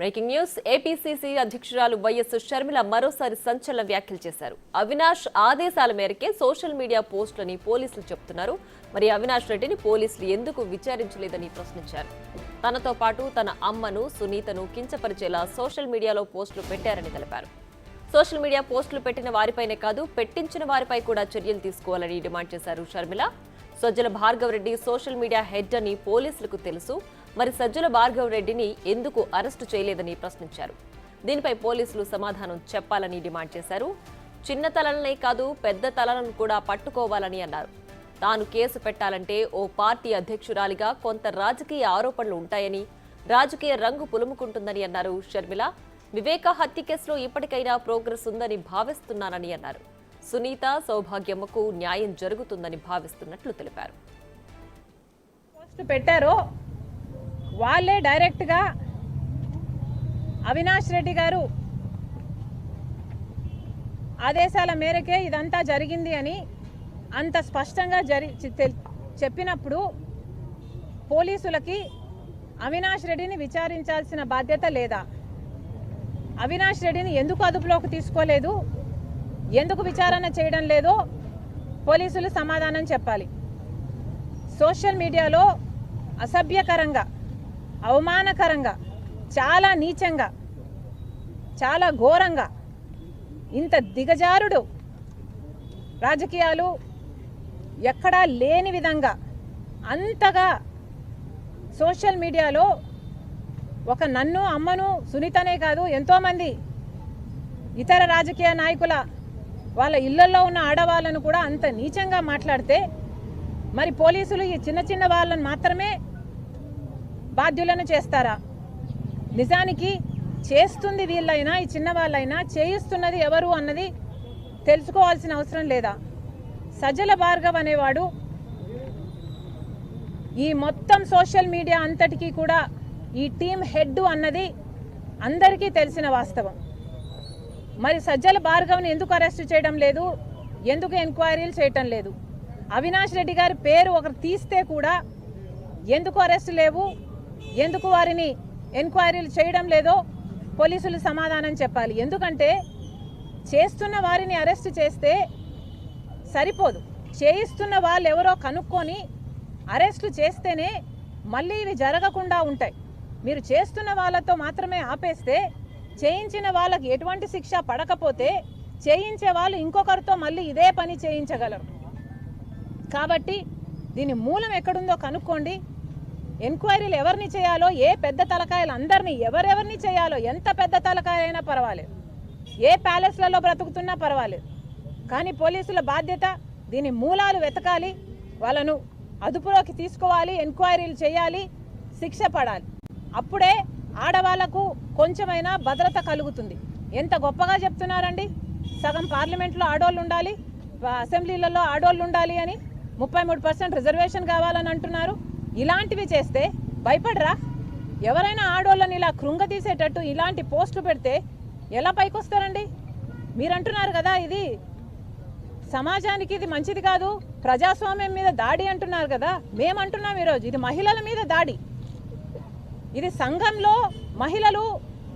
Breaking news APCC అధ్యక్షురాలు YS Sharmila మరోసారి సంచలన వ్యాఖ్యలు చేశారు. అవినాష్ ఆదేశాల మేరకే సోషల్ మీడియా పోస్టులని పోలీసులు చెప్తున్నారు. మరి అవినాష్ రెడ్డిని పోలీసులు ఎందుకు విచారించలేదని ప్రశ్నించారు. తనతో పాటు తన అమ్మను సునీతను కించపరిచేలా సోషల్ మీడియాలో పోస్టులు పెట్టారని తెలిపారు. సోషల్ మీడియా పోస్టులు పెట్టిన వారిపైనే కాదు, పెట్టించిన వారిపై కూడా చర్యలు తీసుకోవాలని డిమాండ్ చేశారు Sharmila. Sajjala Bhargav Reddy social media head అని పోలీసులకు తెలుసు. మరి సజ్జల భార్గవ్ రెడ్డిని ఎందుకు అరెస్టు చేయలేదని ప్రశ్నించారు. దీనిపై పోలీసులు సమాధానం చెప్పాలని డిమాండ్ చేశారు. చిన్న తలలనే కాదు, పెద్ద తలలను కూడా పట్టుకోవాలని అన్నారు. తాను కేసు పెట్టాలంటే ఓ పార్టీ అధ్యక్షురాలిగా కొంత రాజకీయ ఆరోపణలు ఉంటాయని, రాజకీయ రంగు పులుముకుంటుందని అన్నారు షర్మిల. వివేక హత్య కేసులో ఇప్పటికైనా ప్రోగ్రెస్ ఉందని భావిస్తున్నానని అన్నారు. సునీత, సౌభాగ్యమ్మకు న్యాయం జరుగుతుందని భావిస్తున్నట్లు తెలిపారు. పెట్టారో వాళ్ళే డైరెక్ట్గా అవినాష్ రెడ్డి గారు ఆదేశాల మేరకే ఇదంతా జరిగింది అని అంత స్పష్టంగా చెప్పినప్పుడు పోలీసులకి అవినాష్ రెడ్డిని విచారించాల్సిన బాధ్యత లేదా? అవినాష్ రెడ్డిని ఎందుకు అదుపులోకి తీసుకోలేదు, ఎందుకు విచారణ చేయడం లేదో పోలీసులు సమాధానం చెప్పాలి. సోషల్ మీడియాలో అసభ్యకరంగా, అవమానకరంగా, చాలా నీచంగా, చాలా ఘోరంగా, ఇంత దిగజారుడు రాజకీయాలు ఎక్కడా లేని విధంగా అంతగా సోషల్ మీడియాలో ఒక నన్ను, అమ్మను, సునీతనే కాదు ఎంతోమంది ఇతర రాజకీయ నాయకుల వాళ్ళ ఇళ్లలో ఉన్న ఆడవాళ్ళను కూడా అంత నీచంగా మాట్లాడితే మరి పోలీసులు ఈ చిన్న చిన్న వాళ్ళను మాత్రమే బాధ్యులను చేస్తారా? నిజానికి చేస్తుంది వీళ్ళైనా, ఈ చిన్న వాళ్ళైనా, చేయిస్తున్నది ఎవరు అన్నది తెలుసుకోవాల్సిన అవసరం లేదా? సజ్జల భార్గవ్ అనేవాడు ఈ మొత్తం సోషల్ మీడియా అంతటికీ కూడా ఈ టీం హెడ్ అన్నది అందరికీ తెలిసిన వాస్తవం. మరి సజ్జల భార్గవ్ని ఎందుకు అరెస్టు చేయడం లేదు, ఎందుకు ఎంక్వైరీలు చేయటం లేదు? అవినాష్ రెడ్డి గారి పేరు ఒకరు తీస్తే కూడా ఎందుకు అరెస్టు లేవు, ఎందుకు వారిని ఎంక్వైరీలు చేయడం లేదో పోలీసులు సమాధానం చెప్పాలి. ఎందుకంటే చేస్తున్న వారిని అరెస్టు చేస్తే సరిపోదు, చేయిస్తున్న వాళ్ళు ఎవరో కనుక్కొని అరెస్టు చేస్తేనే మళ్ళీ ఇవి జరగకుండా ఉంటాయి. మీరు చేస్తున్న వాళ్ళతో మాత్రమే ఆపేస్తే, చేయించిన వాళ్ళకి ఎటువంటి శిక్ష పడకపోతే చేయించే వాళ్ళు ఇంకొకరితో మళ్ళీ ఇదే పని చేయించగలరు. కాబట్టి దీని మూలం ఎక్కడుందో కనుక్కోండి. ఎంక్వైరీలు ఎవరిని చేయాలో, ఏ పెద్ద తలకాయలు అందరినీ ఎవరెవరిని చేయాలో, ఎంత పెద్ద తలకాయలైనా పర్వాలేదు, ఏ ప్యాలెస్లలో బ్రతుకుతున్నా పర్వాలేదు, కానీ పోలీసుల బాధ్యత దీని మూలాలు వెతకాలి, వాళ్ళను అదుపులోకి తీసుకోవాలి, ఎంక్వైరీలు చేయాలి, శిక్ష పడాలి. అప్పుడే ఆడవాళ్లకు కొంచెమైనా భద్రత కలుగుతుంది. ఎంత గొప్పగా చెప్తున్నారండి, సగం పార్లమెంట్లో ఆడోళ్ళు ఉండాలి, అసెంబ్లీలలో ఆడోళ్ళు ఉండాలి అని, 33% రిజర్వేషన్ కావాలని అంటున్నారు. ఇలాంటివి చేస్తే భయపడరా? ఎవరైనా ఆడోళ్ళని ఇలా కృంగతీసేటట్టు ఇలాంటి పోస్టులు పెడితే ఎలా పైకొస్తారండి? మీరు అంటున్నారు కదా ఇది సమాజానికి ఇది మంచిది కాదు, ప్రజాస్వామ్యం మీద దాడి అంటున్నారు కదా. మేమంటున్నాం ఈరోజు ఇది మహిళల మీద దాడి. ఇది సంఘంలో మహిళలు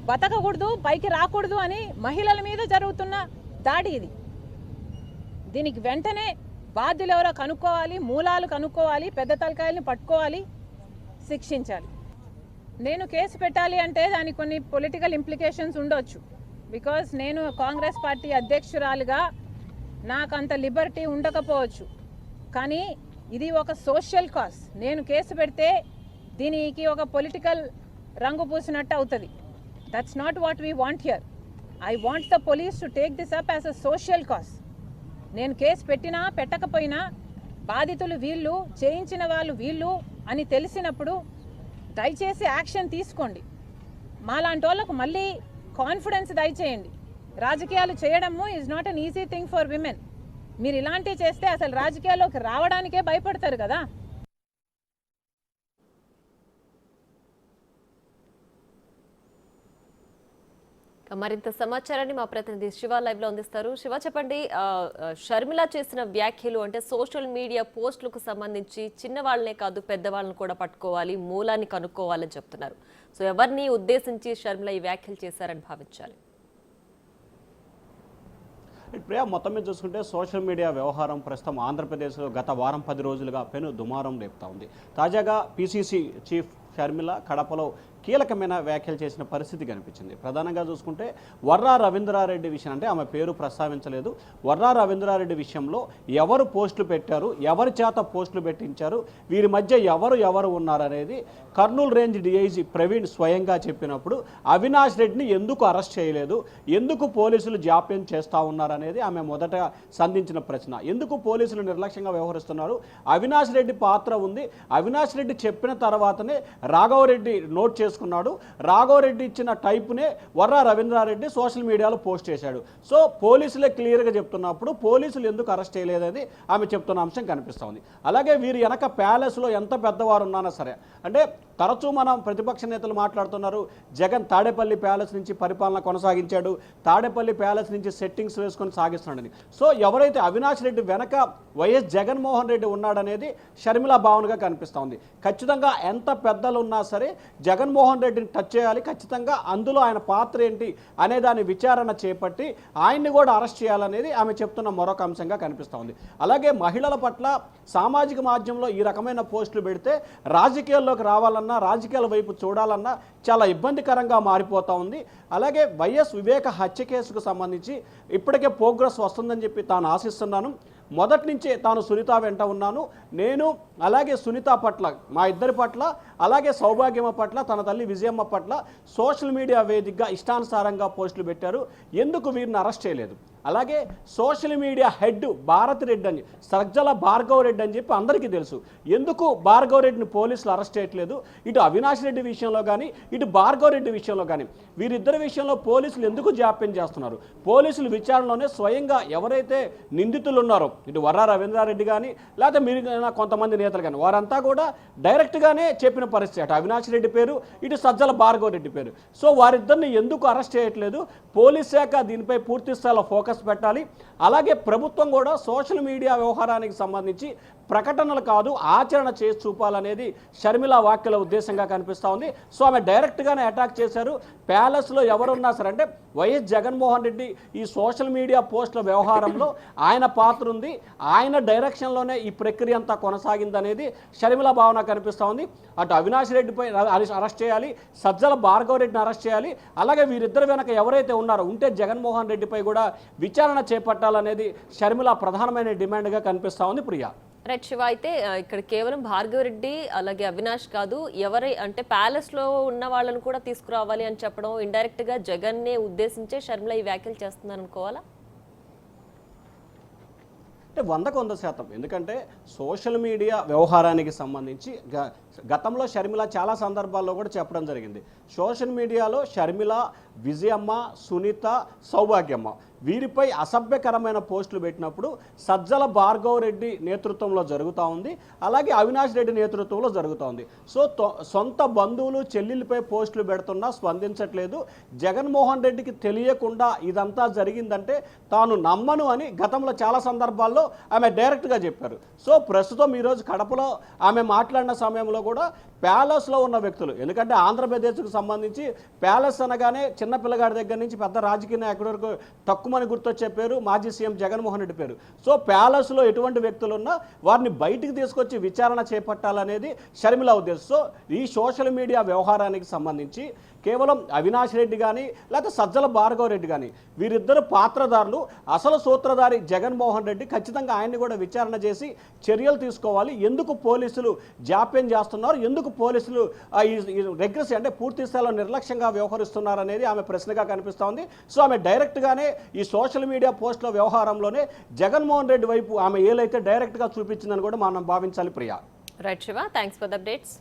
బతకకూడదు, పైకి రాకూడదు అని మహిళల మీద జరుగుతున్న దాడి ఇది. దీనికి వెంటనే బాధ్యులు ఎవరో కనుక్కోవాలి, మూలాలు కనుక్కోవాలి, పెద్ద తలకాయల్ని పట్టుకోవాలి, శిక్షించాలి. నేను కేసు పెట్టాలి అంటే దానికి కొన్ని పొలిటికల్ ఇంప్లికేషన్స్ ఉండొచ్చు. బికాస్ నేను కాంగ్రెస్ పార్టీ అధ్యక్షురాలుగా నాకు అంత లిబర్టీ ఉండకపోవచ్చు. కానీ ఇది ఒక సోషల్ కాజ్. నేను కేసు పెడితే దీనికి ఒక పొలిటికల్ రంగు పూసినట్టు అవుతుంది. That's not what we want hear. I want the police to take this up as a social cause. నేను కేసు పెట్టినా పెట్టకపోయినా బాధితులు వీళ్ళు, చేయించిన వాళ్ళు వీళ్ళు అని తెలిసినప్పుడు దయచేసి యాక్షన్ తీసుకోండి. మాలాంటి వాళ్ళకు మళ్ళీ కాన్ఫిడెన్స్ దయచేయండి. రాజకీయాలు చేయడము is not an easy thing for women. మీరు ఇలాంటివి చేస్తే అసలు రాజకీయాల్లోకి రావడానికే భయపడతారు కదా. మరింత సమాచారాన్ని మా ప్రతినిధి శివ లైవ్ లో అందిస్తారు. శివ, చెప్పండి, షర్మిల చేసిన వ్యాఖ్యలు అంటే సోషల్ మీడియా పోస్టులకు సంబంధించి చిన్న వాళ్ళనే కాదు పెద్దవాళ్ళని కూడా పట్టుకోవాలి, మూలాన్ని కనుక్కోవాలని చెప్తున్నారు. సో ఎవరిని ఉద్దేశించి షర్మిల ఈ వ్యాఖ్యలు చేశారని భావించాలి? ప్రియా, మొత్తం మీద చూసుకుంటే సోషల్ మీడియా వ్యవహారం ప్రస్తుతం ఆంధ్రప్రదేశ్లో గత వారం 10 రోజులుగా పెను దుమారం రేపుతా ఉంది. తాజాగా పిసిసి చీఫ్ షర్మిల కడపలో కీలకమైన వ్యాఖ్యలు చేసిన పరిస్థితి కనిపించింది. ప్రధానంగా చూసుకుంటే వర్రా రవీంద్రారెడ్డి విషయం, అంటే ఆమె పేరు ప్రస్తావించలేదు. వర్రా రవీంద్రారెడ్డి విషయంలో ఎవరు పోస్టులు పెట్టారు, ఎవరి చేత పోస్టులు పెట్టించారు, వీరి మధ్య ఎవరు ఉన్నారనేది కర్నూలు రేంజ్ డిఐజీ ప్రవీణ్ స్వయంగా చెప్పినప్పుడు అవినాష్ రెడ్డిని ఎందుకు అరెస్ట్ చేయలేదు, ఎందుకు పోలీసులు జాప్యం చేస్తూ ఉన్నారనేది ఆమె మొదట సంధించిన ప్రశ్న. ఎందుకు పోలీసులు నిర్లక్ష్యంగా వ్యవహరిస్తున్నారు, అవినాష్ రెడ్డి పాత్ర ఉంది. అవినాష్ రెడ్డి చెప్పిన తర్వాతనే రాఘవరెడ్డి నోట్ చేసుకున్నాడు. రాఘవరెడ్డి ఇచ్చిన టైపునే వర్రా రవీంద్రారెడ్డి సోషల్ మీడియాలో పోస్ట్ చేశాడు. సో పోలీసులే క్లియర్గా చెప్తున్నప్పుడు పోలీసులు ఎందుకు అరెస్ట్ చేయలేదని ఆమె చెప్తున్న అంశం కనిపిస్తుంది. అలాగే వీరి వెనక ప్యాలెస్లో ఎంత పెద్దవారు ఉన్నానా సరే, అంటే తరచూ మనం ప్రతిపక్ష నేతలు మాట్లాడుతున్నారు, జగన్ తాడేపల్లి ప్యాలెస్ నుంచి పరిపాలన కొనసాగించాడు, తాడేపల్లి ప్యాలెస్ నుంచి సెట్టింగ్స్ వేసుకొని సాగిస్తున్నాడని. సో ఎవరైతే అవినాష్ రెడ్డి వెనక వైఎస్ జగన్మోహన్ రెడ్డి ఉన్నాడనేది షర్మిల భావనగా కనిపిస్తోంది. ఖచ్చితంగా ఎంత పెద్దలు ఉన్నా సరే జగన్మోహన్ రెడ్డిని టచ్ చేయాలి, ఖచ్చితంగా అందులో ఆయన పాత్ర ఏంటి అనే దాని విచారణ చేపట్టి ఆయన్ని కూడా అరెస్ట్ చేయాలనేది ఆమె చెప్తున్న మరొక అంశంగా కనిపిస్తోంది. అలాగే మహిళల పట్ల సామాజిక మాధ్యమంలో ఈ రకమైన పోస్టులు పెడితే రాజకీయాల్లోకి రావాలన్నా, రాజకీయాల వైపు చూడాలన్నా చాలా ఇబ్బందికరంగా మారిపోతూ ఉంది. అలాగే వైఎస్ వివేక హత్య కేసుకు సంబంధించి ఇప్పటికే ప్రోగ్రెస్ వస్తుందని చెప్పి తాను ఆశిస్తున్నాను. మొదటి నుంచే తాను సునీత వెంట ఉన్నాను. నేను అలాగే సునీత పట్ల, మా ఇద్దరి పట్ల, అలాగే సౌభాగ్యమ్మ పట్ల, తన తల్లి విజయమ్మ పట్ల సోషల్ మీడియా వేదికగా ఇష్టానుసారంగా పోస్టులు పెట్టారు. ఎందుకు వీరిని అరెస్ట్ చేయలేదు? అలాగే social media head Bharathi Reddy అని, సజ్జల భార్గవ రెడ్డి అని చెప్పి అందరికీ తెలుసు. ఎందుకు భార్గవ రెడ్డిని పోలీసులు అరెస్ట్ చేయట్లేదు? ఇటు అవినాష్ రెడ్డి విషయంలో కానీ, ఇటు భార్గవ రెడ్డి విషయంలో కానీ వీరిద్దరి విషయంలో పోలీసులు ఎందుకు జాప్యం చేస్తున్నారు? పోలీసులు విచారణలోనే స్వయంగా ఎవరైతే నిందితులు ఉన్నారో, ఇటు వర్రా రవీంద్రారెడ్డి కానీ లేకపోతే మీరు కొంతమంది నేతలు కానీ, వారంతా కూడా డైరెక్ట్గానే చెప్పిన పరిస్థితి. అటు అవినాష్ రెడ్డి పేరు, ఇటు సజ్జల భార్గవ రెడ్డి పేరు. సో వారిద్దరిని ఎందుకు అరెస్ట్ చేయట్లేదు? పోలీస్ శాఖ దీనిపై పూర్తి స్థాయిలో ఫోకస్ పెట్టాలి. అలాగే ప్రభుత్వం కూడా సోషల్ మీడియా వ్యవహారానికి సంబంధించి ప్రకటనలు కాదు ఆచరణ చేసి చూపాలనేది షర్మిల వ్యాఖ్యల ఉద్దేశంగా కనిపిస్తూ ఉంది. సో ఆమె డైరెక్ట్గానే అటాక్ చేశారు. ప్యాలెస్లో ఎవరున్నా సరే, అంటే వైఎస్ జగన్మోహన్ రెడ్డి ఈ సోషల్ మీడియా పోస్టుల వ్యవహారంలో ఆయన పాత్ర ఉంది, ఆయన డైరెక్షన్లోనే ఈ ప్రక్రియ అంతా కొనసాగిందనేది షర్మిల భావన కనిపిస్తూ ఉంది. అటు అవినాష్ రెడ్డిపై అరెస్ట్ చేయాలి, సజ్జల భార్గవ రెడ్డిని అరెస్ట్ చేయాలి. అలాగే వీరిద్దరు వెనక ఎవరైతే ఉన్నారో ఉంటే జగన్మోహన్ రెడ్డిపై కూడా విచారణ చేపట్టాలనేది షర్మిల ప్రధానమైన డిమాండ్గా కనిపిస్తూ ఉంది. ప్రియా, రైట్ శివ, అయితే ఇక్కడ కేవలం భార్గవ రెడ్డి అలాగే అవినాష్ కాదు, ఎవరై అంటే ప్యాలెస్ లో ఉన్న వాళ్ళని కూడా తీసుకురావాలి అని చెప్పడం ఇండైరెక్ట్ గా జగన్ నే ఉద్దేశించే షర్మిల ఈ వ్యాఖ్యలు చేస్తుందని అనుకోవాలా? అంటే 100% ఎందుకంటే సోషల్ మీడియా వ్యవహారానికి సంబంధించి గతంలో షర్మిల చాలా సందర్భాల్లో కూడా చెప్పడం జరిగింది. సోషల్ మీడియాలో షర్మిల, విజయమ్మ, సునీత, సౌభాగ్యమ్మ వీరిపై అసభ్యకరమైన పోస్టులు పెట్టినప్పుడు సజ్జల భార్గవ రెడ్డి నేతృత్వంలో జరుగుతూ ఉంది, అలాగే అవినాష్ రెడ్డి నేతృత్వంలో జరుగుతూ ఉంది. సో సొంత బంధువులు చెల్లెళ్ళపై పోస్టులు పెడుతున్నా స్పందించట్లేదు. జగన్మోహన్ రెడ్డికి తెలియకుండా ఇదంతా జరిగిందంటే తాను నమ్మను అని గతంలో చాలా సందర్భాల్లో ఆమె డైరెక్ట్గా చెప్పారు. సో ప్రస్తుతం ఈరోజు కడపలో ఆమె మాట్లాడిన సమయంలో కూడా ప్యాలెస్లో ఉన్న వ్యక్తులు, ఎందుకంటే ఆంధ్రప్రదేశ్కు సంబంధించి ప్యాలెస్ అనగానే చిన్న పిల్లగాడి దగ్గర నుంచి పెద్ద రాజకీయ నాయకుడి వరకు తక్కువని గుర్తొచ్చే పేరు మాజీ సీఎం జగన్మోహన్ రెడ్డి పేరు. సో ప్యాలెస్లో ఎటువంటి వ్యక్తులు ఉన్నా వారిని బయటికి తీసుకొచ్చి విచారణ చేపట్టాలనేది షర్మిల ఉద్దేశం. సో ఈ సోషల్ మీడియా వ్యవహారానికి సంబంధించి కేవలం అవినాష్ రెడ్డి కానీ లేకపోతే సజ్జల భార్గవ రెడ్డి కానీ వీరిద్దరు పాత్రధారులు. అసలు సూత్రధారి జగన్మోహన్ రెడ్డి. ఖచ్చితంగా ఆయన్ని కూడా విచారణ చేసి చర్యలు తీసుకోవాలి. ఎందుకు పోలీసులు జాప్యం చేస్తున్నారు, ఎందుకు పోలీసులు రెగ్రెస్ అంటే పూర్తి స్థాయిలో నిర్లక్ష్యంగా వ్యవహరిస్తున్నారు అనేది ఆమె ప్రశ్నగా కనిపిస్తోంది. సో ఆమె డైరెక్ట్గానే ఈ సోషల్ మీడియా పోస్టుల వ్యవహారంలోనే జగన్మోహన్ రెడ్డి వైపు ఆమె ఏలైతే డైరెక్ట్గా చూపించిందని కూడా మనం భావించాలి. Priya, right Shiva, thanks for the updates.